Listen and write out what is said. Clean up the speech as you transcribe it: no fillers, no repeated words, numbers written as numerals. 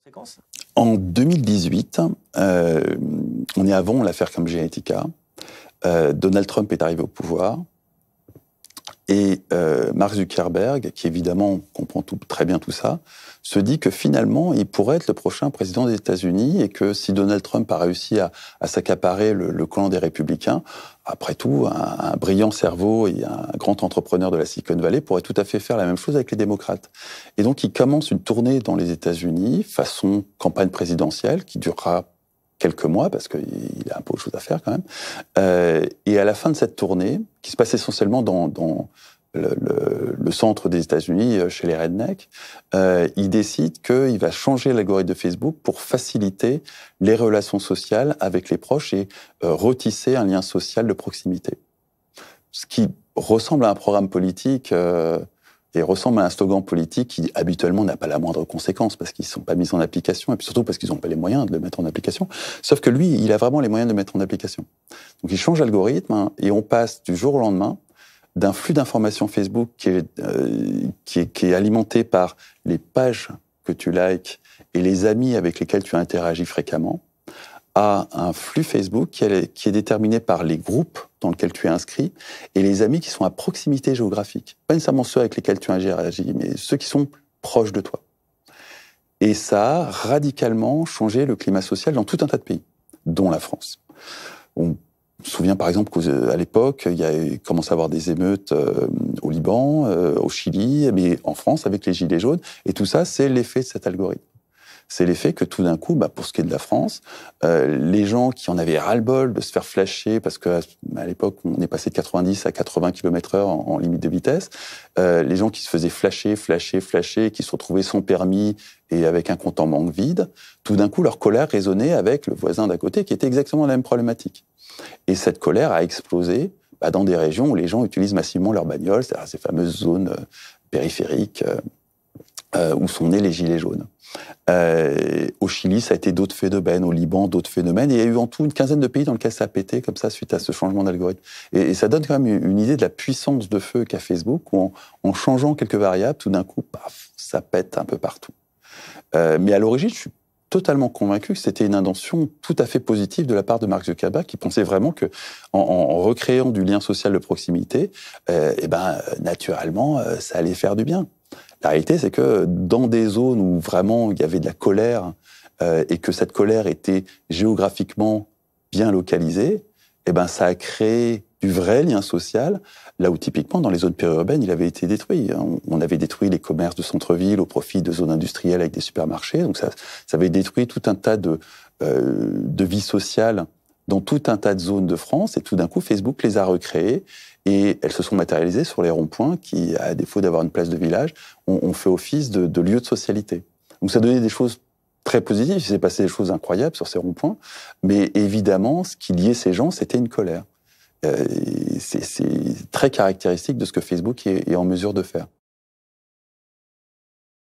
Séquence. En 2018, on est avant l'affaire Cambridge Analytica. Donald Trump est arrivé au pouvoir et Mark Zuckerberg, qui évidemment comprend très bien tout ça, se dit que finalement, il pourrait être le prochain président des États-Unis et que si Donald Trump a réussi à s'accaparer le clan des républicains, après tout, un brillant cerveau et un grand entrepreneur de la Silicon Valley pourrait tout à fait faire la même chose avec les démocrates. Et donc, il commence une tournée dans les États-Unis, façon campagne présidentielle, qui durera quelques mois, parce qu'il a un peu de choses à faire quand même. Et à la fin de cette tournée, qui se passe essentiellement dans le centre des États-Unis, chez les rednecks, il décide qu'il va changer l'algorithme de Facebook pour faciliter les relations sociales avec les proches et retisser un lien social de proximité. Ce qui ressemble à un programme politique et ressemble à un slogan politique qui habituellement n'a pas la moindre conséquence parce qu'ils ne sont pas mis en application et puis surtout parce qu'ils n'ont pas les moyens de le mettre en application. Sauf que lui, il a vraiment les moyens de le mettre en application. Donc il change l'algorithme et on passe du jour au lendemain d'un flux d'informations Facebook qui est alimenté par les pages que tu likes et les amis avec lesquels tu interagis fréquemment, à un flux Facebook qui est déterminé par les groupes dans lesquels tu es inscrit et les amis qui sont à proximité géographique. Pas nécessairement ceux avec lesquels tu interagis, mais ceux qui sont proches de toi. Et ça a radicalement changé le climat social dans tout un tas de pays, dont la France. On se souvient par exemple qu'à l'époque, il y a commencé à avoir des émeutes au Liban, au Chili, mais en France avec les Gilets jaunes. Et tout ça, c'est l'effet de cet algorithme. C'est l'effet que tout d'un coup, pour ce qui est de la France, les gens qui en avaient ras-le-bol de se faire flasher, parce qu'à l'époque, on est passé de 90 à 80 km/h en limite de vitesse, les gens qui se faisaient flasher, qui se retrouvaient sans permis et avec un compte en banque vide, tout d'un coup, leur colère résonnait avec le voisin d'à côté qui était exactement la même problématique. Et cette colère a explosé dans des régions où les gens utilisent massivement leur bagnole, c'est-à-dire ces fameuses zones périphériques où sont nés les gilets jaunes. Au Chili, ça a été d'autres phénomènes, au Liban, d'autres phénomènes, et il y a eu en tout une quinzaine de pays dans lesquels ça a pété comme ça suite à ce changement d'algorithme. Et ça donne quand même une idée de la puissance de feu qu'a Facebook, où en changeant quelques variables, tout d'un coup, paf, ça pète un peu partout. Mais à l'origine, je suis totalement convaincu que c'était une intention tout à fait positive de la part de Mark Zuckerberg, qui pensait vraiment que, en recréant du lien social de proximité, naturellement, ça allait faire du bien. La réalité, c'est que dans des zones où vraiment il y avait de la colère et que cette colère était géographiquement bien localisée, ça a créé du vrai lien social, là où typiquement dans les zones périurbaines, il avait été détruit. On avait détruit les commerces de centre-ville au profit de zones industrielles avec des supermarchés, donc ça avait détruit tout un tas de vie sociale dans tout un tas de zones de France, et tout d'un coup, Facebook les a recréées, et elles se sont matérialisées sur les ronds-points qui, à défaut d'avoir une place de village, ont fait office de lieu de socialité. Donc ça donnait des choses très positives, il s'est passé des choses incroyables sur ces ronds-points, mais évidemment, ce qui liait ces gens, c'était une colère. C'est très caractéristique de ce que Facebook est en mesure de faire.